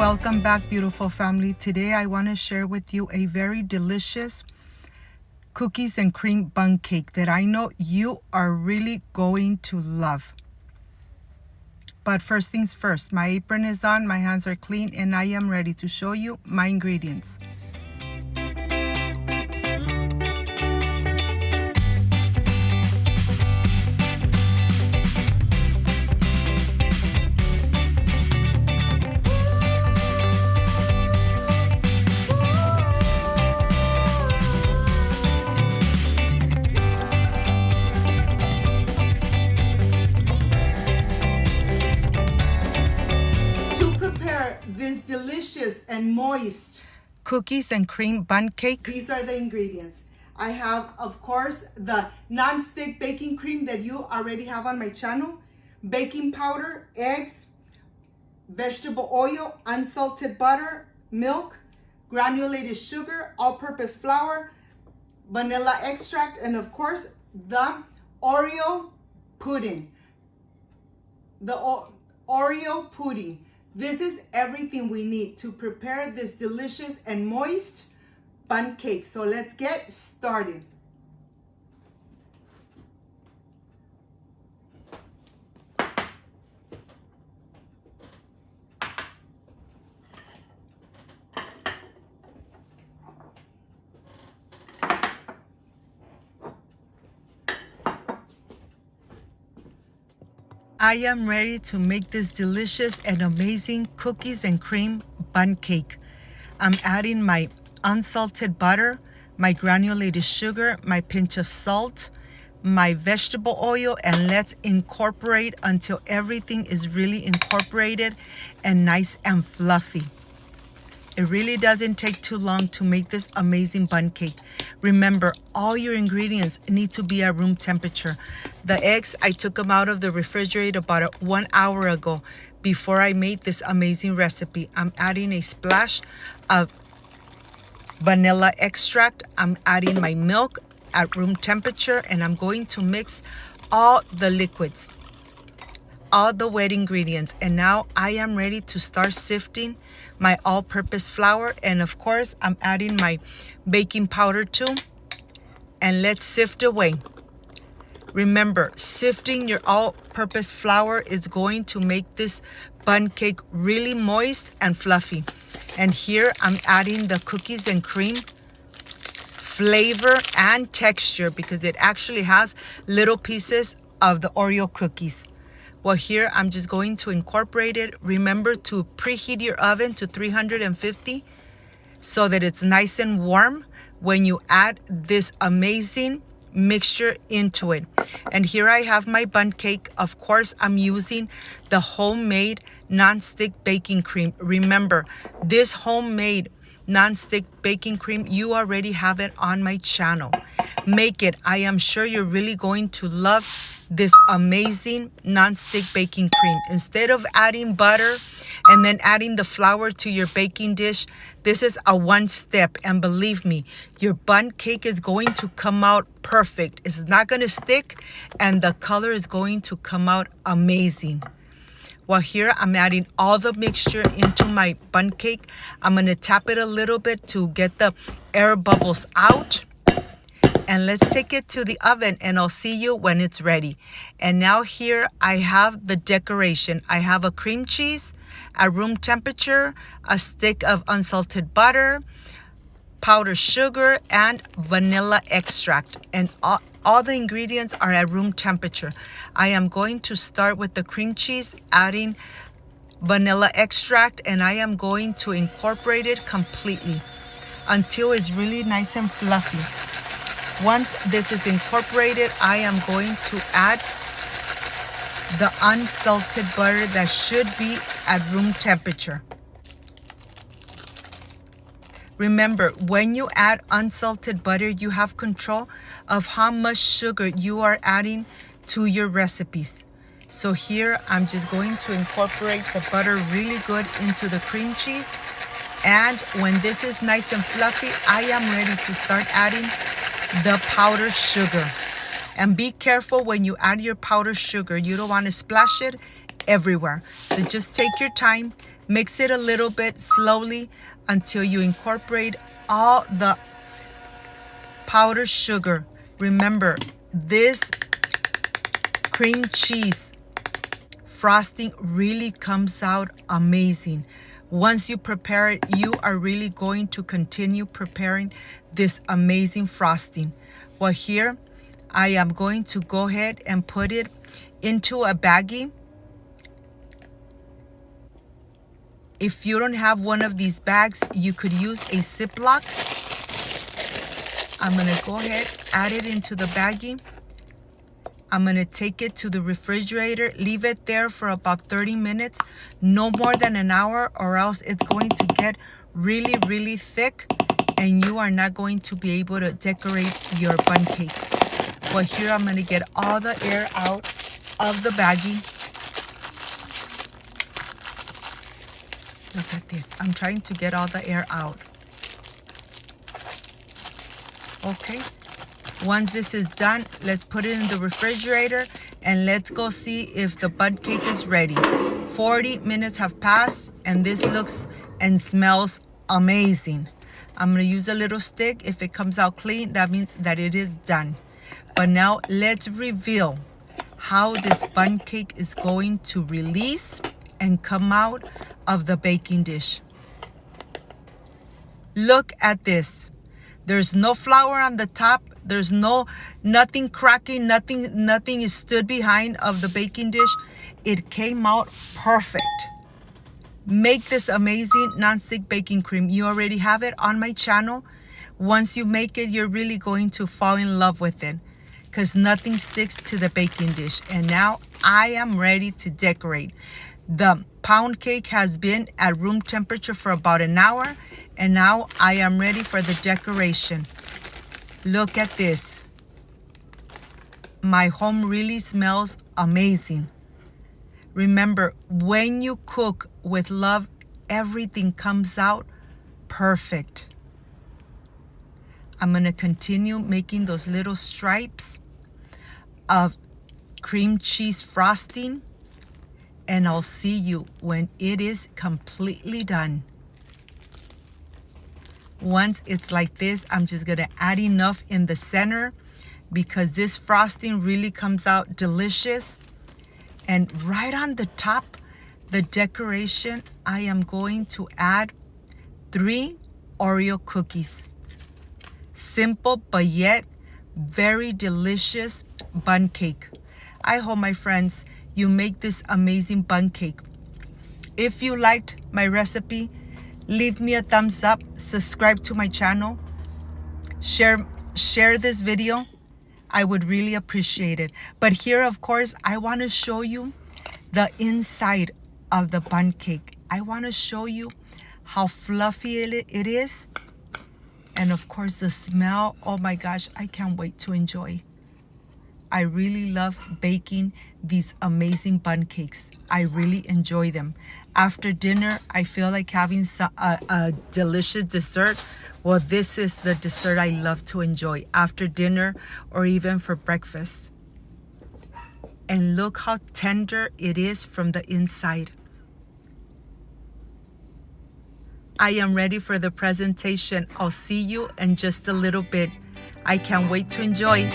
Welcome back, beautiful family. Today I want to share with you a very delicious cookies and cream bundt cake that I know you are really going to love. But first things first, my apron is on, my hands are clean, and I am ready to show you my ingredients. This delicious and moist cookies and cream bundt cake. These are the ingredients. I have, of course, the non-stick baking cream that you already have on my channel, baking powder, eggs, vegetable oil, unsalted butter, milk, granulated sugar, all-purpose flour, vanilla extract, and of course, the Oreo pudding. The Oreo pudding. This is everything we need to prepare this delicious and moist bundt cake. So let's get started. I am ready to make this delicious and amazing cookies and cream bundt cake. I'm adding my unsalted butter, my granulated sugar, my pinch of salt, my vegetable oil, and let's incorporate until everything is really incorporated and nice and fluffy. It really doesn't take too long to make this amazing bundt cake. Remember, all your ingredients need to be at room temperature. The eggs, I took them out of the refrigerator about 1 hour ago before I made this amazing recipe. I'm adding a splash of vanilla extract. I'm adding my milk at room temperature, and I'm going to mix all the liquids, all the wet ingredients. And now I am ready to start sifting my all-purpose flour, and of course I'm adding my baking powder too, and let's sift away. Remember, sifting your all-purpose flour is going to make this bundt cake really moist and fluffy. And here I'm adding the cookies and cream flavor and texture because it actually has little pieces of the Oreo cookies. Well, here I'm just going to incorporate it. Remember to preheat your oven to 350 so that it's nice and warm when you add this amazing mixture into it. And here I have my bundt cake. Of course, I'm using the homemade non-stick baking cream. Remember, this homemade non-stick baking cream, you already have it on my channel. Make it. I am sure you're really going to love this amazing non-stick baking cream. Instead of adding butter and then adding the flour to your baking dish, this is a one step, and believe me, your bundt cake is going to come out perfect. It's not going to stick, and the color is going to come out amazing. Well, here I'm adding all the mixture into my bundt cake. I'm going to tap it a little bit to get the air bubbles out. And let's take it to the oven, and I'll see you when it's ready. And now here I have the decoration. I have a cream cheese at room temperature, a stick of unsalted butter, powdered sugar, and vanilla extract. And all the ingredients are at room temperature. I am going to start with the cream cheese, adding vanilla extract, and I am going to incorporate it completely until it's really nice and fluffy. Once this is incorporated, I am going to add the unsalted butter that should be at room temperature. Remember, when you add unsalted butter, you have control of how much sugar you are adding to your recipes. So here, I'm just going to incorporate the butter really good into the cream cheese. And when this is nice and fluffy, I am ready to start adding the powdered sugar. And be careful when you add your powdered sugar. You don't want to splash it everywhere. So just take your time, Mix it a little bit slowly until you incorporate all the powdered sugar. Remember, this cream cheese frosting really comes out amazing. Once you prepare it, you are really going to continue preparing this amazing frosting. Well, here I am going to go ahead and put it into a baggie. If you don't have one of these bags, you could use a Ziploc. I'm gonna go ahead, add it into the baggie. I'm gonna take it to the refrigerator, leave it there for about 30 minutes, no more than an hour, or else it's going to get really, really thick and you are not going to be able to decorate your bundt cake. Well, here I'm gonna get all the air out of the baggie. Look at this, I'm trying to get all the air out. Okay. Once this is done, let's put it in the refrigerator and let's go see if the bundt cake is ready. 40 minutes have passed and this looks and smells amazing. I'm gonna use a little stick. If it comes out clean, that means that it is done. But now let's reveal how this bundt cake is going to release and come out of the baking dish. Look at this. There's no flour on the top. There's nothing cracking, nothing is stood behind of the baking dish. It came out perfect. Make this amazing nonstick baking cream. You already have it on my channel. Once you make it, you're really going to fall in love with it because nothing sticks to the baking dish. And now I am ready to decorate. The pound cake has been at room temperature for about an hour, and now I am ready for the decoration. Look at this. My home really smells amazing. Remember, when you cook with love, everything comes out perfect. I'm gonna continue making those little stripes of cream cheese frosting, and I'll see you when it is completely done. Once it's like this, I'm just gonna add enough in the center because this frosting really comes out delicious. And right on the top, the decoration, I am going to add 3 Oreo cookies. Simple, but yet very delicious bundt cake. I hope, my friends, you make this amazing bundt cake. If you liked my recipe, leave me a thumbs up, subscribe to my channel, share this video. I would really appreciate it. But here, of course, I want to show you the inside of the bundt cake. I want to show you how fluffy it is. And of course, the smell, oh my gosh, I can't wait to enjoy. I really love baking these amazing bundt cakes. I really enjoy them. After dinner, I feel like having a delicious dessert. Well, this is the dessert I love to enjoy after dinner or even for breakfast. And look how tender it is from the inside. I am ready for the presentation. I'll see you in just a little bit. I can't wait to enjoy.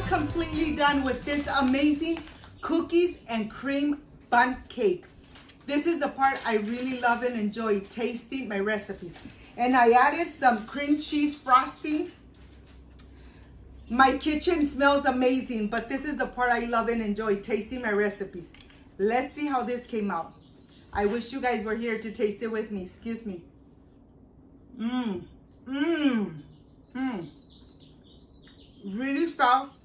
Completely done with this amazing cookies and cream bundt cake. This is the part I really love and enjoy, tasting my recipes. And I added some cream cheese frosting. My kitchen smells amazing, but this is the part I love and enjoy, tasting my recipes. Let's see how this came out. I wish you guys were here to taste it with me. Excuse me. Really soft,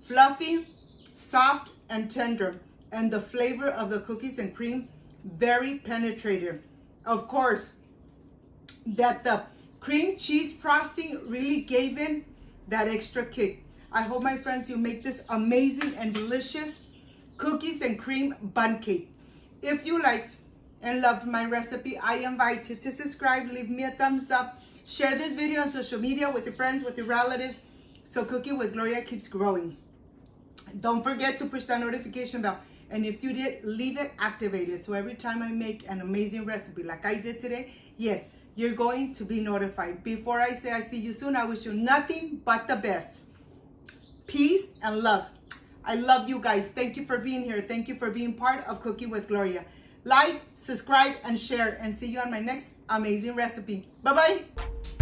fluffy, soft, and tender. And the flavor of the cookies and cream, very penetrating. Of course, that the cream cheese frosting really gave in that extra kick. I hope, my friends, you make this amazing and delicious cookies and cream bundt cake. If you liked and loved my recipe, I invite you to subscribe, leave me a thumbs up, share this video on social media with your friends, with your relatives, so Cooking with Gloria keeps growing. Don't forget to push that notification bell. And if you did, leave it activated. So every time I make an amazing recipe like I did today, yes, you're going to be notified. Before I say I see you soon, I wish you nothing but the best. Peace and love. I love you guys. Thank you for being here. Thank you for being part of Cooking with Gloria. Like, subscribe, and share. And see you on my next amazing recipe. Bye-bye.